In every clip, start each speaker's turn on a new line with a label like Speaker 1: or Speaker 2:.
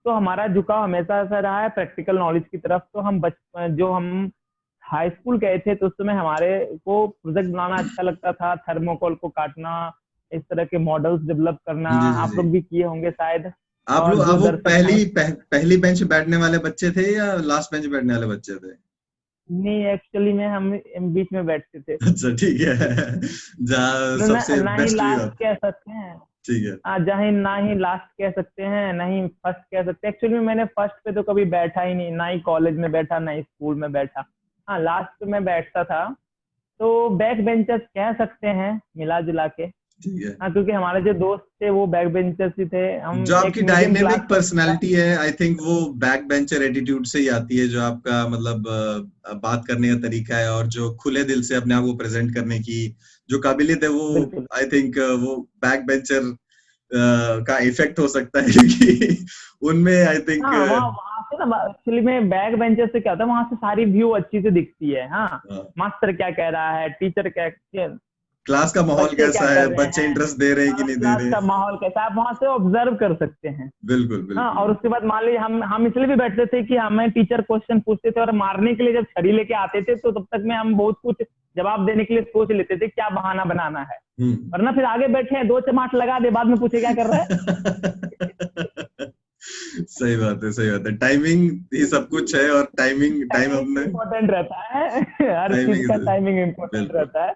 Speaker 1: तो हमारा झुकाव हमेशा ऐसा रहा है प्रैक्टिकल नॉलेज की तरफ। तो हम जो हम हाई स्कूल गए थे तो उस समय हमारे को प्रोजेक्ट बनाना अच्छा लगता था, थर्मोकोल को काटना, इस तरह के मॉडल्स डेवलप करना।
Speaker 2: जी जी
Speaker 1: आप
Speaker 2: जी।
Speaker 1: लोग भी किए होंगे शायद।
Speaker 2: आप
Speaker 1: और
Speaker 2: लोग आप वो
Speaker 1: दूरदर्शन टाइम।
Speaker 2: पहली बेंच बैठने वाले बच्चे थे या लास्ट बेंच बैठने वाले बच्चे थे?
Speaker 1: नहीं, एक्चुअली में हम बीच में बैठते थे।
Speaker 2: अच्छा ठीक है। जहाँ सबसे
Speaker 1: ना ही
Speaker 2: बेस्ट व्यू
Speaker 1: लास्ट
Speaker 2: आता।
Speaker 1: कह सकते हैं।
Speaker 2: ठीक है।
Speaker 1: जहाँ ना ही लास्ट कह सकते हैं, ना ही फर्स्ट कह सकते हैं। एक्चुअली में मैंने फर्स्ट पे तो कभी बैठा ही नहीं, ना ही कॉलेज में बैठा, ना ही स्कूल में बैठा। हाँ, लास्ट पे मैं बैठता था। तो बैक बेंचर्स कह सकते हैं मिला जुला के।
Speaker 2: ठीक है।
Speaker 1: हाँ, क्योंकि हमारे जो दोस्त थे वो बैक बेंचर्स ही थे। हम
Speaker 2: जो
Speaker 1: एक
Speaker 2: आपकी
Speaker 1: मीडियम क्लास
Speaker 2: डायनेमिक
Speaker 1: का था।
Speaker 2: पर्सनालिटी है, आई थिंक वो बैक बेंचर एटीट्यूड से ही आती है, जो आपका मतलब बात करने का तरीका है और जो खुले दिल से अपने आप को प्रेजेंट करने की जो काबिलियत है, वो
Speaker 1: बिल्कुल।
Speaker 2: आई थिंक वो बैक बेंचर का इफेक्ट हो सकता है। क्योंकि उनमें आई थिंक
Speaker 1: हाँ, वहाँ वहाँ से ना एक्चुअली में बैक बेंचर से क्या होता है, वहां से सारी व्यू अच्छी से दिखती है। हाँ, मास्टर क्या कह रहा है, टीचर
Speaker 2: क्लास का माहौल
Speaker 1: बच्चे क्या
Speaker 2: कैसा है,
Speaker 1: कर रहे
Speaker 2: बच्चे
Speaker 1: हैं,
Speaker 2: इंटरेस्ट दे रहे हैं कि नहीं दे
Speaker 1: क्लास
Speaker 2: रहे।
Speaker 1: का माहौल कैसा है, आप वहां से ऑब्जर्व कर सकते हैं।
Speaker 2: बिल्कुल
Speaker 1: हाँ,
Speaker 2: बिल्कुल।
Speaker 1: और उसके बाद मान लीजिए हम इसलिए भी बैठते थे कि हमें टीचर क्वेश्चन पूछते थे और मारने के लिए जब छड़ी लेके आते थे तो तब तक में हम बहुत कुछ जवाब देने के लिए सोच लेते थे क्या बहाना बनाना है।
Speaker 2: हम्म।
Speaker 1: वरना फिर आगे बैठे हैं, दो चमाट लगा दे, बाद में पूछे क्या कर रहा है।
Speaker 2: सही बात है, सही बात है। टाइमिंग ही सब कुछ है, और टाइम
Speaker 1: टाइमिंग
Speaker 2: हमने
Speaker 1: इम्पोर्टेंट रहता है। हर चीज
Speaker 2: टाइमिंग
Speaker 1: का
Speaker 2: से
Speaker 1: टाइमिंग इम्पोर्टेंट
Speaker 2: बिल्कुल।
Speaker 1: रहता है।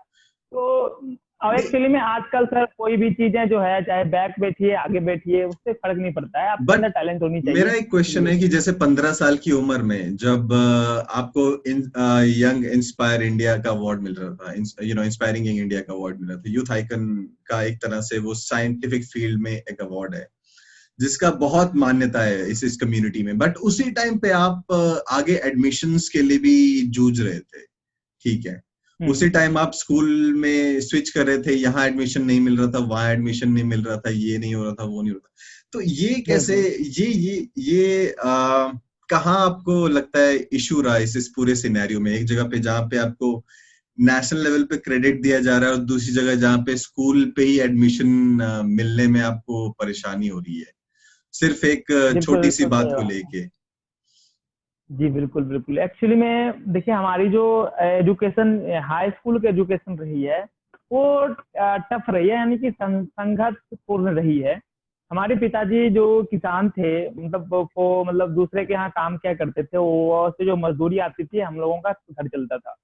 Speaker 1: तो अब
Speaker 2: नहीं,
Speaker 1: एक्चुअली में आजकल सर कोई भी चीजें जो है, चाहे बैक बैठिए आगे बैठिए, उससे फर्क नहीं पड़ता है, आपके अंदर
Speaker 2: बट
Speaker 1: टैलेंट होनी
Speaker 2: मेरा
Speaker 1: चाहिए।
Speaker 2: एक क्वेश्चन
Speaker 1: जी।
Speaker 2: है कि जैसे 15 साल की उम्र में जब आपको यंग इंस्पायर इंडिया का अवार्ड मिल रहा था, इंस्पायरिंग यंग इंडिया का अवार्ड मिल रहा था, यूथ आइकन का, एक तरह से वो साइंटिफिक फील्ड में एक अवार्ड है जिसका बहुत मान्यता है इस कम्युनिटी में, बट उसी टाइम पे आप आगे एडमिशन्स के लिए भी जूझ रहे थे। ठीक है।
Speaker 1: हम्म।
Speaker 2: उसी टाइम आप स्कूल में स्विच कर रहे थे, यहाँ एडमिशन नहीं मिल रहा था, वहां एडमिशन नहीं मिल रहा था, ये नहीं हो रहा था, वो नहीं हो रहा था। तो ये कैसे,
Speaker 1: बिल्कुल।
Speaker 2: ये कहाँ आपको लगता है इशू रहा इस पूरे सिनेरियो में? एक जगह पे जहाँ पे आपको नेशनल लेवल पे क्रेडिट दिया जा रहा है, और दूसरी जगह जहाँ पे स्कूल पे ही एडमिशन मिलने में आपको परेशानी हो रही है, सिर्फ एक
Speaker 1: बिल्कुल
Speaker 2: छोटी सी
Speaker 1: बिल्कुल
Speaker 2: बात
Speaker 1: सही
Speaker 2: को
Speaker 1: बात है।
Speaker 2: लेके।
Speaker 1: जी बिल्कुल बिल्कुल। एक्चुअली में देखिए, हमारी जो एजुकेशन, हाई स्कूल की एजुकेशन रही है वो टफ रही है, यानी कि संघर्षपूर्ण रही है। हमारे पिताजी जो किसान थे, मतलब वो मतलब दूसरे के यहाँ काम क्या करते थे, वो से जो मजदूरी आती थी हम लोगों का घर चलता था।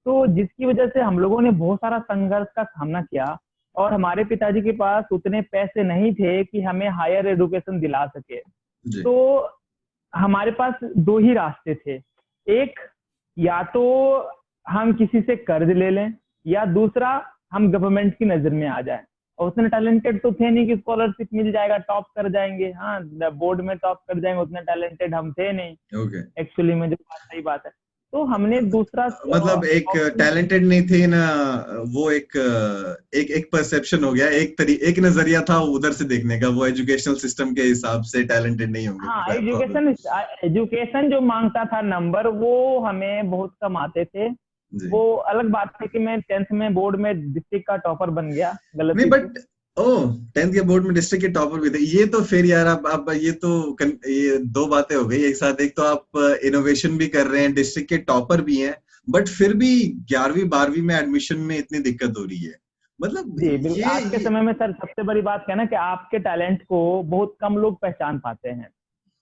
Speaker 1: तो जिसकी वजह से हम लोगों ने बहुत सारा संघर्ष का सामना किया। और हमारे पिताजी के पास उतने पैसे नहीं थे कि हमें हायर एजुकेशन दिला सके।
Speaker 2: जी।
Speaker 1: तो हमारे पास दो ही रास्ते थे। एक, या तो हम किसी से कर्ज ले लें, या दूसरा हम गवर्नमेंट की नजर में आ जाए। और उतने टैलेंटेड तो थे नहीं कि स्कॉलरशिप मिल जाएगा, टॉप कर जाएंगे। हाँ, बोर्ड में टॉप कर जाएंगे, उतने टैलेंटेड हम थे नहीं।
Speaker 2: ओके।
Speaker 1: एक्चुअली में जो बात सही बात है। तो हमने दूसरा
Speaker 2: मतलब एक
Speaker 1: ऑप्शन।
Speaker 2: टैलेंटेड नहीं थे ना, वो एक एक परसेप्शन हो गया, एक नजरिया था उधर से देखने का, वो एजुकेशनल सिस्टम के हिसाब से टैलेंटेड नहीं होंगे
Speaker 1: हाँ,
Speaker 2: प्रॉब्लम।
Speaker 1: एजुकेशन एजुकेशन जो मांगता था नंबर, वो हमें बहुत कम आते थे।
Speaker 2: जी।
Speaker 1: वो अलग बात है कि मैं 10th में बोर्ड में डिस्ट्रिक्ट का टॉपर बन गया,
Speaker 2: नहीं
Speaker 1: गलती थी।
Speaker 2: बट ओ 10th के बोर्ड में डिस्ट्रिक्ट के टॉपर भी थे, ये तो फिर यार आप ये तो ये दो बातें हो गई एक साथ। एक तो आप इनोवेशन भी कर रहे हैं, डिस्ट्रिक्ट के टॉपर भी हैं, बट फिर भी 11वीं 12वीं में एडमिशन में इतनी दिक्कत हो रही है, मतलब
Speaker 1: जी बिल्कुल। आज के
Speaker 2: ये
Speaker 1: समय में सर सबसे बड़ी बात क्या है ना, कि आपके टैलेंट को बहुत कम लोग पहचान पाते हैं।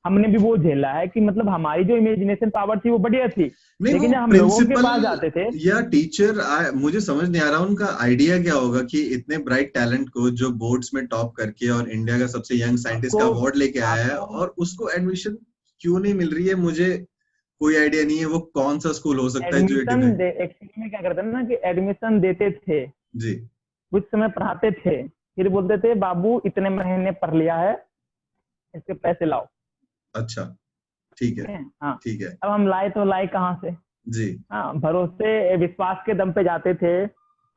Speaker 1: हमने भी वो झेला है कि मतलब हमारी जो इमेजिनेशन पावर थी वो बढ़िया थी,
Speaker 2: नहीं, वो
Speaker 1: लेकिन जब हम लोगों के
Speaker 2: प्रिंसिपल
Speaker 1: पास जाते थे।
Speaker 2: या टीचर, मुझे समझ नहीं आ रहा उनका आइडिया क्या होगा कि इतने ब्राइट टैलेंट को जो बोर्ड्स में टॉप करके और इंडिया का सबसे यंग साइंटिस्ट
Speaker 1: आपको
Speaker 2: का अवार्ड लेके आया है,
Speaker 1: आपको
Speaker 2: और उसको एडमिशन क्यों नहीं मिल रही है, मुझे कोई आइडिया नहीं है। वो कौन सा स्कूल हो सकता है जो ये
Speaker 1: एडमिशन
Speaker 2: डिफाइन।
Speaker 1: दे, एक्चुअली में क्या करते हैं ना, कि एडमिशन देते थे,
Speaker 2: जी।
Speaker 1: कुछ समय पढ़ाते थे, फिर बोलते थे बाबू इतने महीने पढ़ लिया है, इसके पैसे लाओ।
Speaker 2: अच्छा। ठीक
Speaker 1: ठीक
Speaker 2: है।
Speaker 1: है। हाँ।
Speaker 2: ठीक है।
Speaker 1: अब हम लाए तो लाए कहाँ से।
Speaker 2: जी।
Speaker 1: हाँ, भरोसे विश्वास के दम पे जाते थे।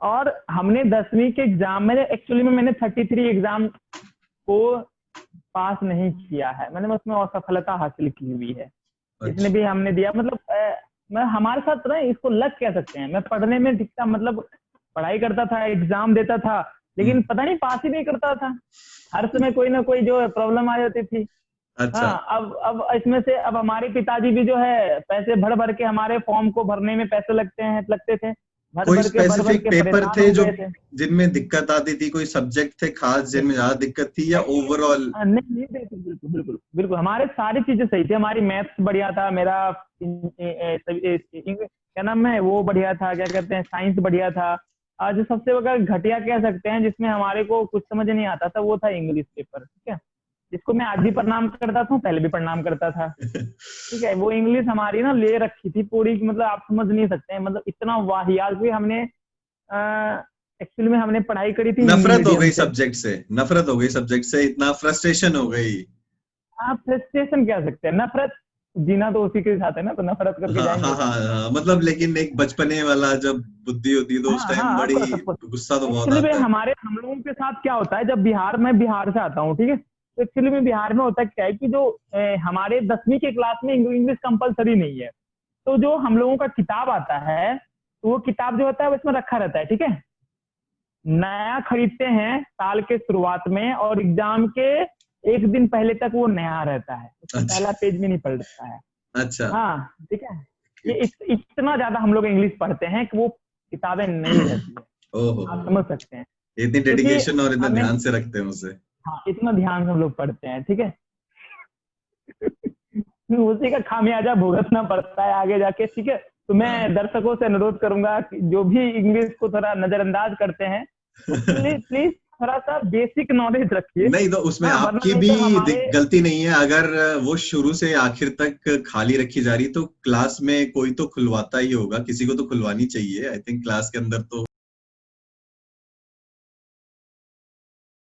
Speaker 1: और हमने 10वीं के एग्जाम में, एक्चुअली में मैंने 33 एग्जाम को पास नहीं किया है, मैंने उसमें असफलता हासिल की हुई है। जितने
Speaker 2: अच्छा।
Speaker 1: भी हमने दिया, मतलब मैं हमारे साथ ना इसको लग कह सकते हैं, मैं पढ़ने में ठीक था, मतलब पढ़ाई करता था, एग्जाम देता था, लेकिन
Speaker 2: हम्म।
Speaker 1: पता नहीं पास ही नहीं करता था। हर समय कोई ना कोई जो प्रॉब्लम आ जाती थी।
Speaker 2: अच्छा,
Speaker 1: हाँ, अब इसमें से अब हमारे पिताजी भी जो है पैसे भर भर के, हमारे फॉर्म को भरने में पैसे लगते थे,
Speaker 2: कोई
Speaker 1: भर भर
Speaker 2: स्पेसिफिक
Speaker 1: के
Speaker 2: पेपर
Speaker 1: परेशान
Speaker 2: थे
Speaker 1: हो
Speaker 2: जो
Speaker 1: गए थे।
Speaker 2: जिनमें दिक्कत आती थी, कोई सब्जेक्ट थे खास जिनमें ज्यादा दिक्कत थी, या
Speaker 1: एक्चुअली
Speaker 2: ओवरऑल?
Speaker 1: नहीं नहीं, बिल्कुल बिल्कुल बिल्कुल बिल्कुल, हमारे सारी चीजें सही थी। हमारी मैथ्स बढ़िया था, मेरा क्या नाम है वो बढ़िया था, क्या कहते हैं, साइंस बढ़िया था। जो सबसे अगर घटिया कह सकते हैं, जिसमें हमारे को कुछ समझ नहीं आता था, वो था इंग्लिश पेपर, ठीक है, जिसको मैं आज भी प्रणाम करता था, पहले भी प्रणाम करता था। ठीक है, वो इंग्लिश हमारी ना ले रखी थी पूरी, मतलब आप समझ नहीं सकते हैं, मतलब इतना वाहियात भी हमने एक्चुअली में हमने पढ़ाई करी थी हिंदी
Speaker 2: नफरत हो
Speaker 1: मीडियम
Speaker 2: गई
Speaker 1: से।
Speaker 2: सब्जेक्ट से, नफरत हो गई सब्जेक्ट से, इतना फ्रस्ट्रेशन हो गई।
Speaker 1: आप फ्रस्ट्रेशन कह सकते हैं, नफरत जीना तो उसी के साथ है ना, तो नफरत करके
Speaker 2: हाँ हाँ
Speaker 1: जाएंगे।
Speaker 2: हाँ हाँ, मतलब लेकिन एक बचपने वाला जब बुद्धि होती है तो उस
Speaker 1: हाँ
Speaker 2: टाइम
Speaker 1: हाँ,
Speaker 2: बड़ी
Speaker 1: ऑफकोर्स ऑफकोर्स।
Speaker 2: गुस्सा तो बहुत
Speaker 1: एक्चुअली में
Speaker 2: आता है।
Speaker 1: हम लोगों के साथ क्या होता है, जब मैं बिहार से आता हूँ, ठीक है, तो एक्चुअली में बिहार में होता क्या है कि जो हमारे 10वीं के क्लास में इंग्लिश कंपलसरी नहीं है, तो जो हम लोगों का किताब आता है, तो वो किताब जो होता है वो इसमें रखा रहता है, ठीक है, नया खरीदते हैं साल के शुरुआत में, और एग्जाम के एक दिन पहले तक वो नया रहता है, उसका पहला
Speaker 2: अच्छा
Speaker 1: पेज भी नहीं पलटता है।
Speaker 2: अच्छा।
Speaker 1: हाँ, ठीक है, ये इतना ज्यादा हम लोग इंग्लिश पढ़ते हैं कि वो किताबें नहीं रहती है,
Speaker 2: ओहो,
Speaker 1: आप समझ सकते हैं,
Speaker 2: इतनी
Speaker 1: क्योंकि
Speaker 2: डेडिकेशन और इतना
Speaker 1: हमें,
Speaker 2: ध्यान से रखते हैं उसे।
Speaker 1: हाँ, इतना ध्यान से हम लोग पढ़ते हैं, ठीक है। उसी का खामियाजा भुगतना पड़ता है आगे जाके, ठीक है। तो मैं
Speaker 2: हाँ।
Speaker 1: दर्शकों से अनुरोध करूंगा कि जो भी इंग्लिश को थोड़ा नजरअंदाज करते हैं, वो प्लीज प्लीज थोड़ा सा बेसिक नॉलेज रखिए।
Speaker 2: नहीं तो उसमें
Speaker 1: हाँ, वरना
Speaker 2: आपकी
Speaker 1: नहीं
Speaker 2: भी
Speaker 1: तो हमारे,
Speaker 2: गलती नहीं है, अगर वो शुरू से आखिर तक खाली रखी जा रही तो क्लास में कोई तो खुलवाता ही होगा, किसी को तो खुलवानी चाहिए। आई थिंक क्लास के अंदर तो